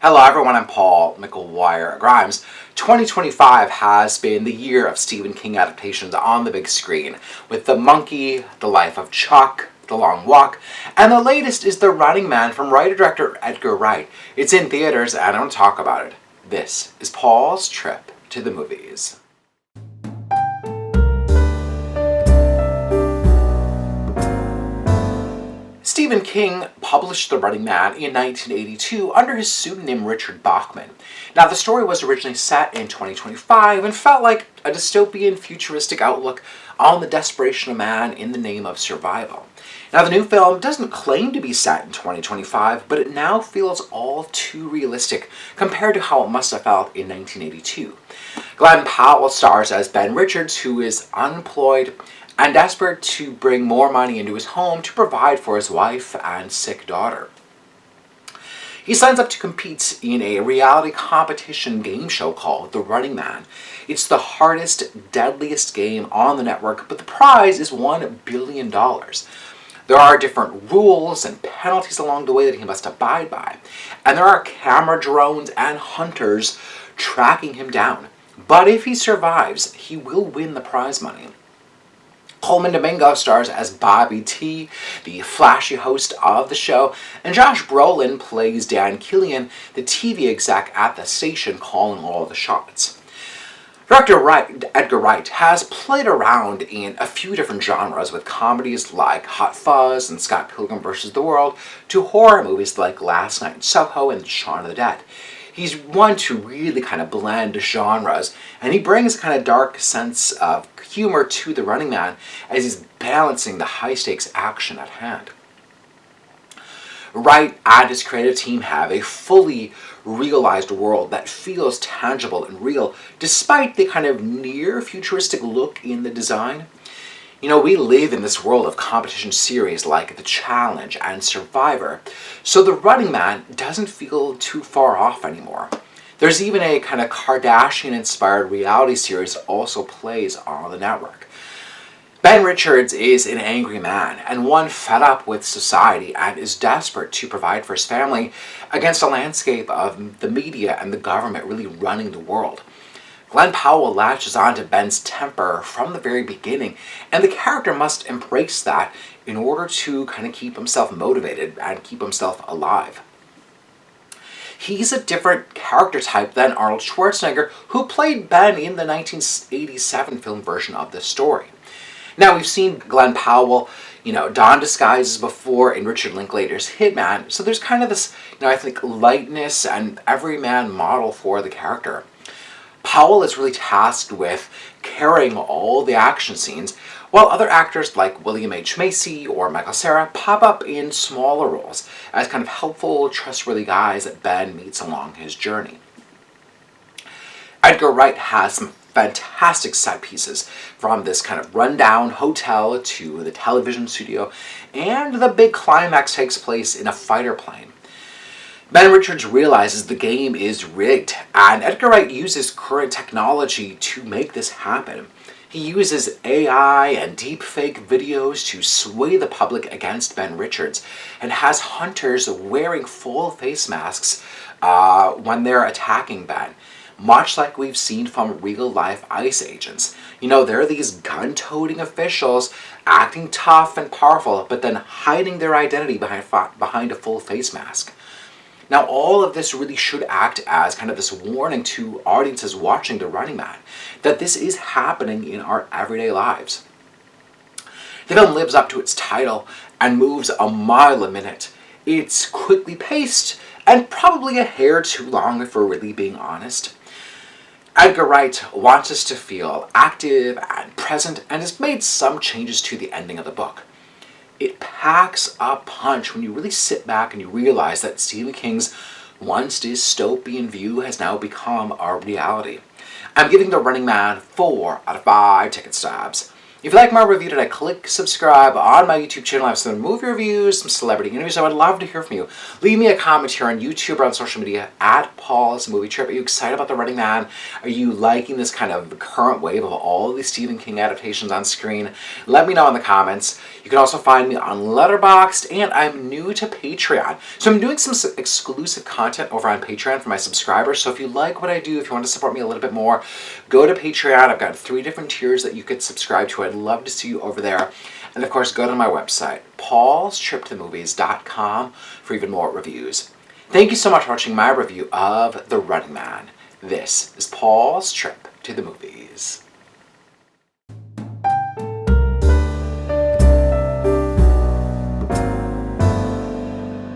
Hello everyone, I'm Paul McGuire Grimes. 2025 has been the year of Stephen King adaptations on the big screen, with The Monkey, The Life of Chuck, The Long Walk, and the latest is The Running Man from writer-director Edgar Wright. It's in theaters and I'm going to talk about it. This is Paul's trip to the movies. Stephen King published The Running Man in 1982 under his pseudonym Richard Bachman. Now, the story was originally set in 2025 and felt like a dystopian, futuristic outlook on the desperation of man in the name of survival. Now, the new film doesn't claim to be set in 2025, but it now feels all too realistic compared to how it must have felt in 1982. Glen Powell stars as Ben Richards, who is unemployed and desperate to bring more money into his home to provide for his wife and sick daughter. He signs up to compete in a reality competition game show called The Running Man. It's the hardest, deadliest game on the network, but the prize is $1 billion. There are different rules and penalties along the way that he must abide by, and there are camera drones and hunters tracking him down. But if he survives, he will win the prize money. Colman Domingo stars as Bobby T, the flashy host of the show, and Josh Brolin plays Dan Killian, the TV exec at the station calling all the shots. Director Edgar Wright has played around in a few different genres, with comedies like Hot Fuzz and Scott Pilgrim vs. the World to horror movies like Last Night in Soho and Shaun of the Dead. He's one to really kind of blend genres, and he brings a kind of dark sense of humor to The Running Man as he's balancing the high-stakes action at hand. Wright and his creative team have a fully realized world that feels tangible and real, despite the kind of near-futuristic look in the design. You know, we live in this world of competition series like The Challenge and Survivor, so The Running Man doesn't feel too far off anymore. There's even a kind of Kardashian-inspired reality series that also plays on the network. Ben Richards is an angry man, and one fed up with society and is desperate to provide for his family against a landscape of the media and the government really running the world. Glen Powell latches on to Ben's temper from the very beginning, and the character must embrace that in order to kind of keep himself motivated and keep himself alive. He's a different character type than Arnold Schwarzenegger, who played Ben in the 1987 film version of this story. Now, we've seen Glen Powell, don disguises before in Richard Linklater's Hitman, so there's kind of this, I think, lightness and everyman model for the character. Powell is really tasked with carrying all the action scenes, while other actors like William H. Macy or Michael Cera pop up in smaller roles as kind of helpful, trustworthy guys that Ben meets along his journey. Edgar Wright has some fantastic set pieces, from this kind of rundown hotel to the television studio, and the big climax takes place in a fighter plane. Ben Richards realizes the game is rigged, and Edgar Wright uses current technology to make this happen. He uses AI and deepfake videos to sway the public against Ben Richards, and has hunters wearing full face masks when they're attacking Ben, much like we've seen from real-life ICE agents. There are these gun-toting officials acting tough and powerful, but then hiding their identity behind a full face mask. Now, all of this really should act as kind of this warning to audiences watching The Running Man, that this is happening in our everyday lives. The film lives up to its title and moves a mile a minute. It's quickly paced and probably a hair too long if we're really being honest. Edgar Wright wants us to feel active and present and has made some changes to the ending of the book. It packs a punch when you really sit back and you realize that Stephen King's once dystopian view has now become our reality. I'm giving The Running Man 4 out of 5 ticket stubs. If you like my review today, click subscribe on my YouTube channel. I have some movie reviews, some celebrity interviews. I would love to hear from you. Leave me a comment here on YouTube or on social media at Paul's Movie Trip. Are you excited about The Running Man? Are you liking this kind of current wave of all these Stephen King adaptations on screen? Let me know in the comments. You can also find me on Letterboxd, and I'm new to Patreon. So I'm doing some exclusive content over on Patreon for my subscribers. So if you like what I do, if you want to support me a little bit more, go to Patreon. I've got 3 different tiers that you could subscribe to. I'd love to see you over there. And of course, go to my website, paulstriptothemovies.com, for even more reviews. Thank you so much for watching my review of The Running Man. This is Paul's Trip to the Movies.